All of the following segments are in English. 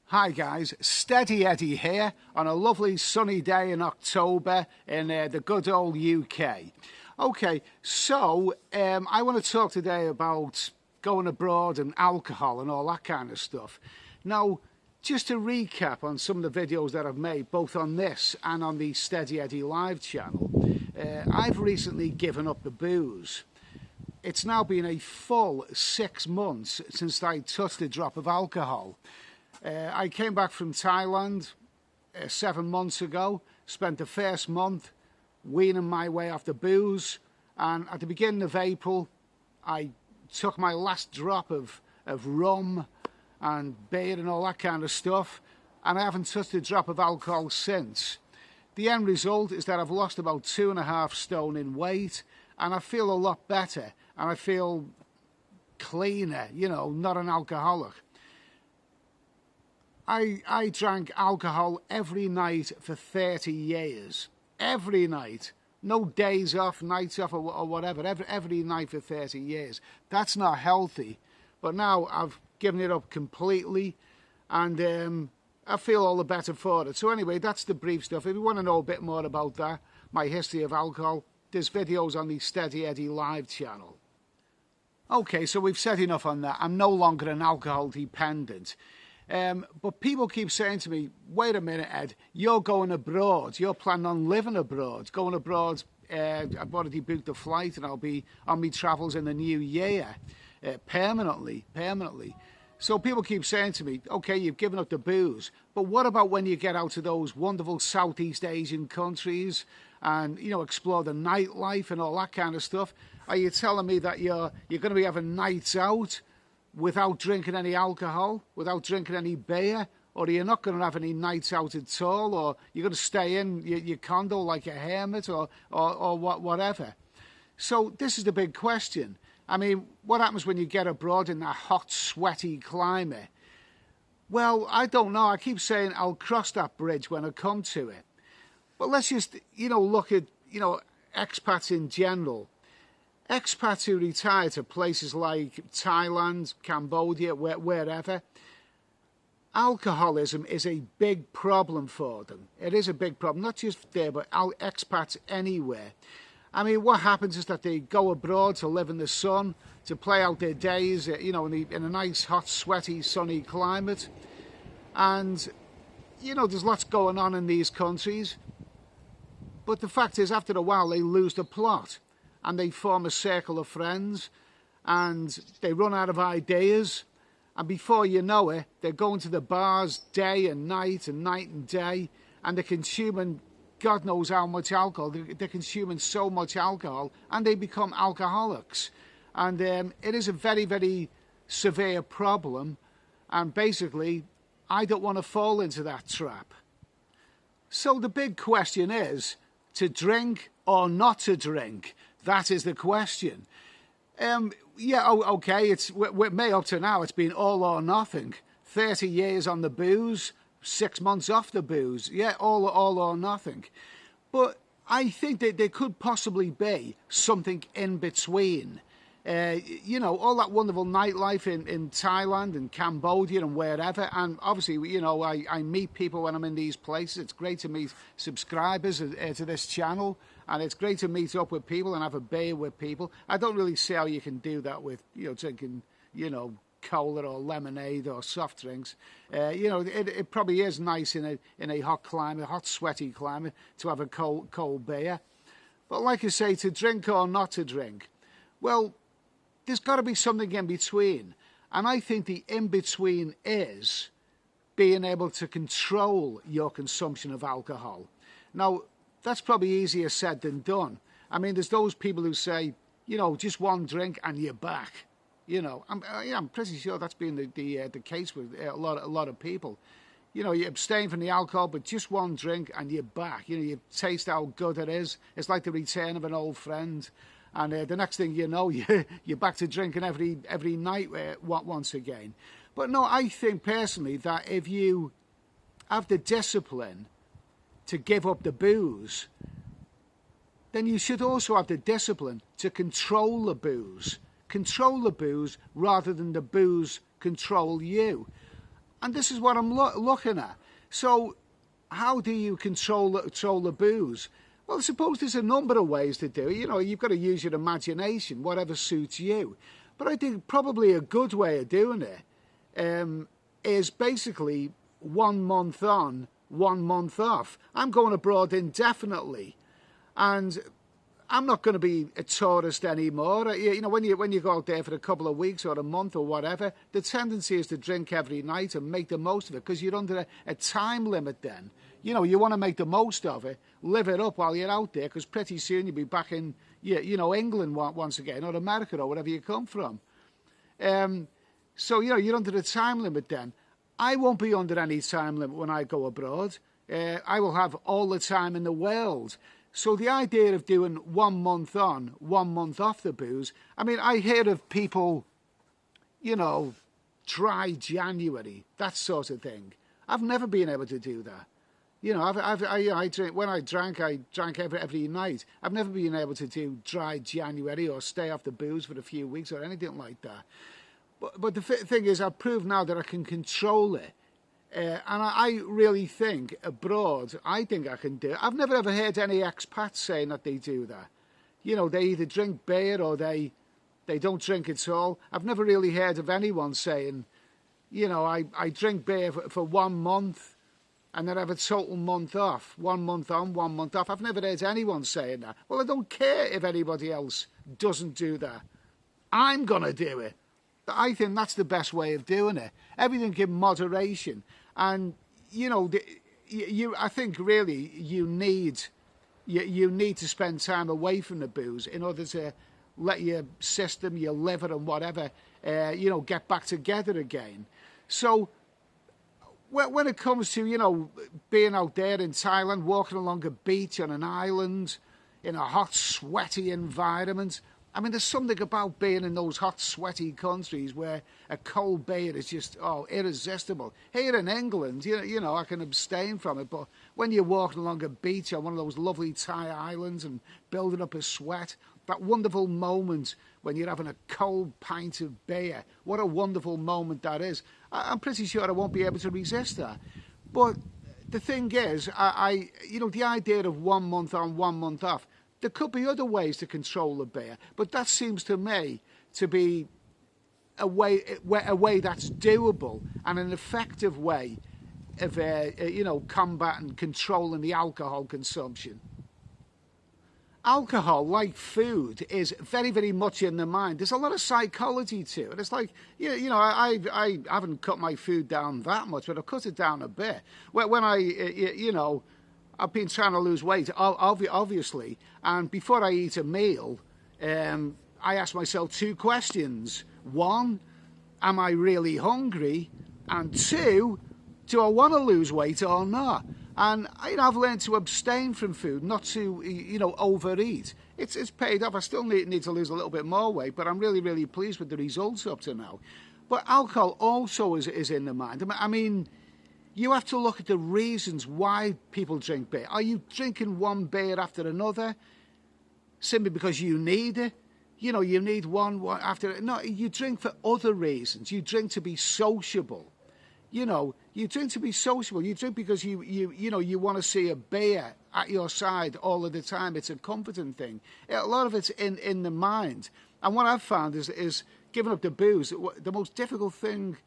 Hi guys, Steady Eddie here on a lovely sunny day in October in the good old UK. Okay, so I want to talk today about going abroad and alcohol and all that kind of stuff. Now, just to recap on some of the videos that I've made, both on this and on the Steady Eddie live channel, I've recently given up the booze. It's now been a full 6 months since I touched a drop of alcohol. I came back from Thailand 7 months ago, spent the first month weaning my way off the booze, and at the beginning of April I took my last drop of rum and beer and all that kind of stuff, and I haven't touched a drop of alcohol since. The end result is that I've lost about 2.5 stone in weight, and I feel a lot better, and I feel cleaner, you know, not an alcoholic. I drank alcohol every night for 30 years. Every night. No days off, nights off or whatever. Every night for 30 years. That's not healthy. But now I've given it up completely, and I feel all the better for it. So anyway, that's the brief stuff. If you want to know a bit more about that, my history of alcohol, there's videos on the Steady Eddie live channel. Okay, so we've said enough on that. I'm no longer an alcohol dependent. But people keep saying to me, wait a minute, Ed, you're going abroad. You're planning on living abroad. Going abroad, I've already booked the flight and I'll be on my travels in the new year, permanently. So people keep saying to me, okay, you've given up the booze, but what about when you get out to those wonderful Southeast Asian countries and, you know, explore the nightlife and all that kind of stuff? Are you telling me that you're going to be having nights out without drinking any alcohol, without drinking any beer, or are you not going to have any nights out at all, or you're going to stay in your condo like a hermit, or whatever? So this is the big question. I mean, what happens when you get abroad in that hot, sweaty climate? Well, I don't know. I keep saying I'll cross that bridge when I come to it. But let's just, you know, look at, you know, expats in general. Expats who retire to places like Thailand, Cambodia, wherever, alcoholism is a big problem for them. It is a big problem, not just there, but expats anywhere. I mean, what happens is that they go abroad to live in the sun, to play out their days, you know, in a nice, hot, sweaty, sunny climate. And, you know, there's lots going on in these countries. But the fact is, after a while, they lose the plot. And they form a circle of friends, and they run out of ideas, and before you know it, they're going to the bars day and night and day, and they're consuming God knows how much alcohol. They're consuming so much alcohol, and they become alcoholics. And it is a very, very severe problem, and basically, I don't want to fall into that trap. So the big question is, to drink or not to drink? That is the question. Yeah, okay, with me up to now, it's been all or nothing. 30 years on the booze, 6 months off the booze. Yeah, all or nothing. But I think that there could possibly be something in between. You know, all that wonderful nightlife in Thailand and Cambodia and wherever. And obviously, you know, I meet people when I'm in these places. It's great to meet subscribers to this channel. And it's great to meet up with people and have a beer with people. I don't really see how you can do that with, you know, drinking, you know, cola or lemonade or soft drinks. You know, it probably is nice in a hot climate, hot, sweaty climate, to have a cold beer. But like I say, to drink or not to drink, well, there's got to be something in between. And I think the in-between is being able to control your consumption of alcohol. Now, that's probably easier said than done. I mean, there's those people who say, you know, just one drink and you're back. You know, I'm pretty sure that's been the case with a lot of people. You know, you abstain from the alcohol, but just one drink and you're back. You know, you taste how good it is. It's like the return of an old friend. And the next thing you know, you're back to drinking every night once again. But no, I think personally that if you have the discipline to give up the booze, then you should also have the discipline to control the booze. Control the booze rather than the booze control you. And this is what I'm looking at. So how do you control the booze? Well, I suppose there's a number of ways to do it. You know, you've got to use your imagination, whatever suits you. But I think probably a good way of doing it is basically 1 month on, 1 month off. I'm going abroad indefinitely, and I'm not going to be a tourist anymore. You know, when you go out there for a couple of weeks or a month or whatever, the tendency is to drink every night and make the most of it, because you're under a time limit then. You know, you want to make the most of it, live it up while you're out there, because pretty soon you'll be back in, you know, England once again, or America, or wherever you come from. So, you know, you're under the time limit then. I won't be under any time limit when I go abroad. I will have all the time in the world. So the idea of doing 1 month on, 1 month off the booze, I mean, I hear of people, you know, dry January, that sort of thing. I've never been able to do that. You know, I drink, when I drank every night. I've never been able to do dry January or stay off the booze for a few weeks or anything like that. But the thing is, I've proved now that I can control it. And I really think abroad, I think I can do it. I've never ever heard any expats saying that they do that. You know, they either drink beer or they don't drink at all. I've never really heard of anyone saying, you know, I drink beer for 1 month and then have a total month off. 1 month on, 1 month off. I've never heard anyone saying that. Well, I don't care if anybody else doesn't do that. I'm going to do it. I think that's the best way of doing it. Everything in moderation. And, you know, I think really you need to spend time away from the booze in order to let your system, your liver and whatever, you know, get back together again. So when it comes to, you know, being out there in Thailand, walking along a beach on an island in a hot, sweaty environment, I mean, there's something about being in those hot, sweaty countries where a cold beer is just, irresistible. Here in England, you know, I can abstain from it, but when you're walking along a beach on one of those lovely Thai islands and building up a sweat, that wonderful moment when you're having a cold pint of beer, what a wonderful moment that is. I'm pretty sure I won't be able to resist that. But the thing is, you know, the idea of 1 month on, 1 month off, there could be other ways to control the beer, but that seems to me to be a way that's doable and an effective way of, you know, combating, controlling the alcohol consumption. Alcohol, like food, is very, very much in the mind. There's a lot of psychology to it. It's like, you know, I haven't cut my food down that much, but I've cut it down a bit. When you know, I've been trying to lose weight, obviously, and before I eat a meal, I ask myself 2 questions. 1, am I really hungry? And 2, do I want to lose weight or not? And you know, I've learned to abstain from food, not to, you know, overeat. It's paid off. I still need to lose a little bit more weight, but I'm really, really pleased with the results up to now. But alcohol also is in the mind. I mean, you have to look at the reasons why people drink beer. Are you drinking one beer after another simply because you need it? You know, you need one after... No, you drink for other reasons. You drink to be sociable. You know, you drink to be sociable. You drink because you know, you want to see a beer at your side all of the time. It's a comforting thing. A lot of it's in the mind. And what I've found is giving up the booze, the most difficult thing...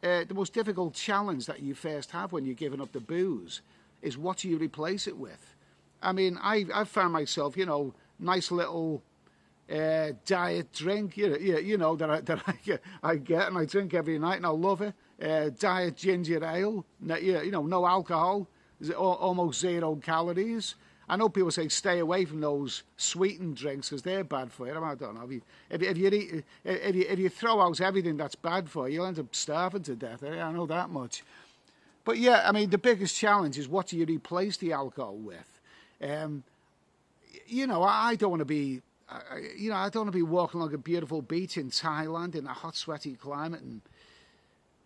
the most difficult challenge that you first have when you're giving up the booze is what do you replace it with. I mean, I've found myself, you know, nice little diet drink, you know, that I get and I drink every night and I love it. Diet ginger ale, you know, no alcohol, almost 0 calories. I know people say stay away from those sweetened drinks because they're bad for you. I don't know. If you throw out everything that's bad for you, you'll end up starving to death. I know that much. But yeah, I mean, the biggest challenge is what do you replace the alcohol with? You know, I don't want to be, you know, I don't want to be walking along a beautiful beach in Thailand in a hot, sweaty climate,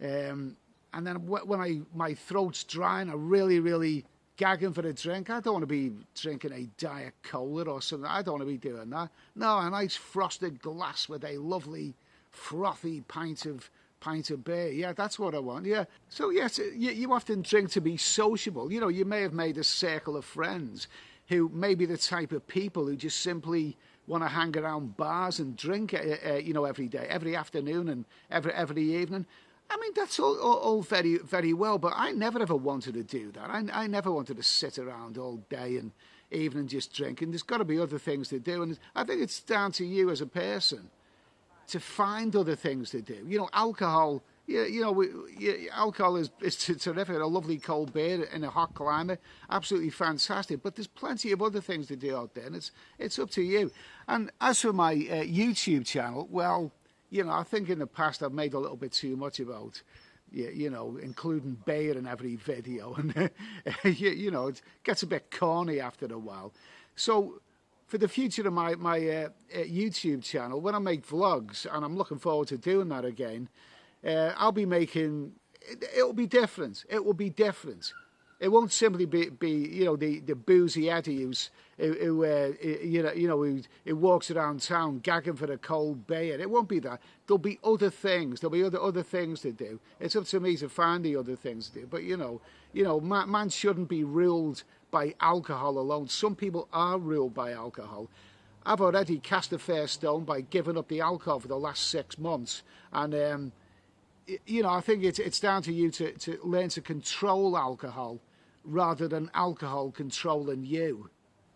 and then when my throat's dry and I really, really gagging for a drink, I don't want to be drinking a Diet Cola or something. I don't want to be doing that. No, a nice frosted glass with a lovely frothy pint of pint of beer. Yeah, that's what I want. Yeah. So yes, you often drink to be sociable. You know, you may have made a circle of friends who may be the type of people who just simply want to hang around bars and drink, you know, every day, every afternoon and every evening. I mean, that's all very, very well, but I never ever wanted to do that. I never wanted to sit around all day and evening just drinking. There's got to be other things to do, and I think it's down to you as a person to find other things to do. You know, alcohol. Alcohol is terrific. A lovely cold beer in a hot climate, absolutely fantastic. But there's plenty of other things to do out there, and it's up to you. And as for my YouTube channel, well, you know, I think in the past I've made a little bit too much about, you know, including beer in every video, and you know, it gets a bit corny after a while. So for the future of my YouTube channel, when I make vlogs, and I'm looking forward to doing that again, I'll be making, it'll be different. It will be different. It won't simply be you know, the boozy Eddie who walks around town gagging for a cold beer. It won't be that. There'll be other things. There'll be other things to do. It's up to me to find the other things to do. But you know, man shouldn't be ruled by alcohol alone. Some people are ruled by alcohol. I've already cast the first stone by giving up the alcohol for the last 6 months, and you know, I think it's down to you to learn to control alcohol rather than alcohol controlling you.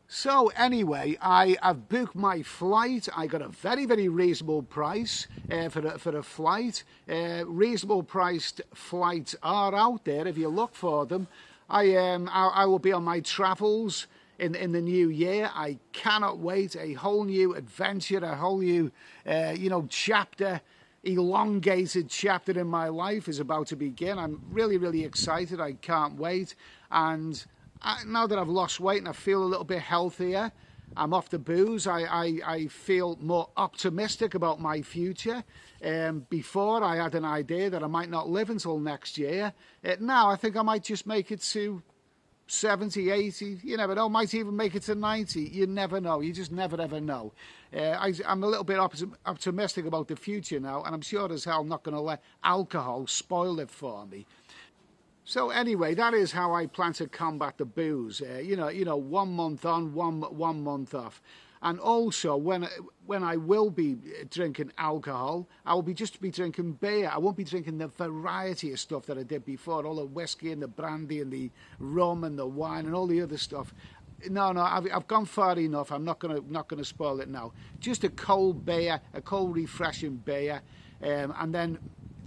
So anyway, I've booked my flight. I got a very, very reasonable price for a flight. Reasonable priced flights are out there if you look for them. I will be on my travels in the new year. I cannot wait. A whole new adventure, a whole new chapter. Elongated chapter in my life is about to begin. I'm really, really excited. I can't wait. And now that I've lost weight and I feel a little bit healthier, I'm off the booze. I feel more optimistic about my future. Before, I had an idea that I might not live until next year. Now I think I might just make it to 70, 80, you never know, might even make it to 90. You never know. You just never ever know. I'm a little bit optimistic about the future now, and I'm sure as hell not going to let alcohol spoil it for me. So anyway, that is how I plan to combat the booze. 1 month on, one month off. And also, when I will be drinking alcohol, I will just be drinking beer. I won't be drinking the variety of stuff that I did before, all the whiskey and the brandy and the rum and the wine and all the other stuff. No, I've gone far enough. I'm not gonna spoil it now. Just a cold beer, a cold refreshing beer, and then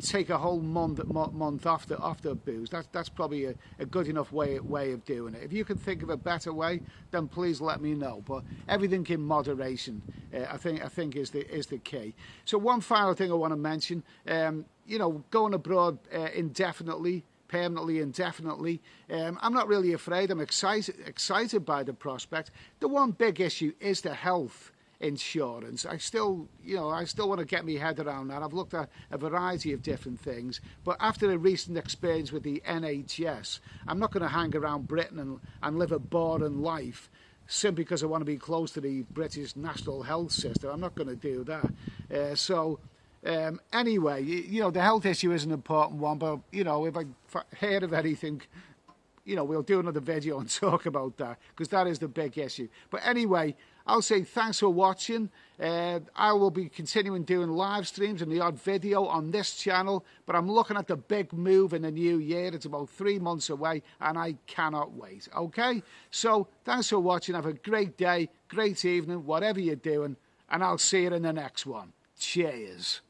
take a whole month off the booze. That's probably a good enough way of doing it. If you can think of a better way, then please let me know. But everything in moderation, I think is the key. So one final thing I want to mention, going abroad indefinitely, permanently, indefinitely. I'm not really afraid. I'm excited by the prospect. The one big issue is the health insurance. I still want to get my head around that. I've looked at a variety of different things, but after a recent experience with the NHS, I'm not going to hang around Britain and live a boring life simply because I want to be close to the British National Health System. I'm not going to do that. Anyway, the health issue is an important one, but if I hear of anything, we'll do another video and talk about that, because that is the big issue. But anyway, I'll say thanks for watching. I will be continuing doing live streams and the odd video on this channel, but I'm looking at the big move in the new year. It's about 3 months away, and I cannot wait. Okay? So thanks for watching. Have a great day, great evening, whatever you're doing, and I'll see you in the next one. Cheers.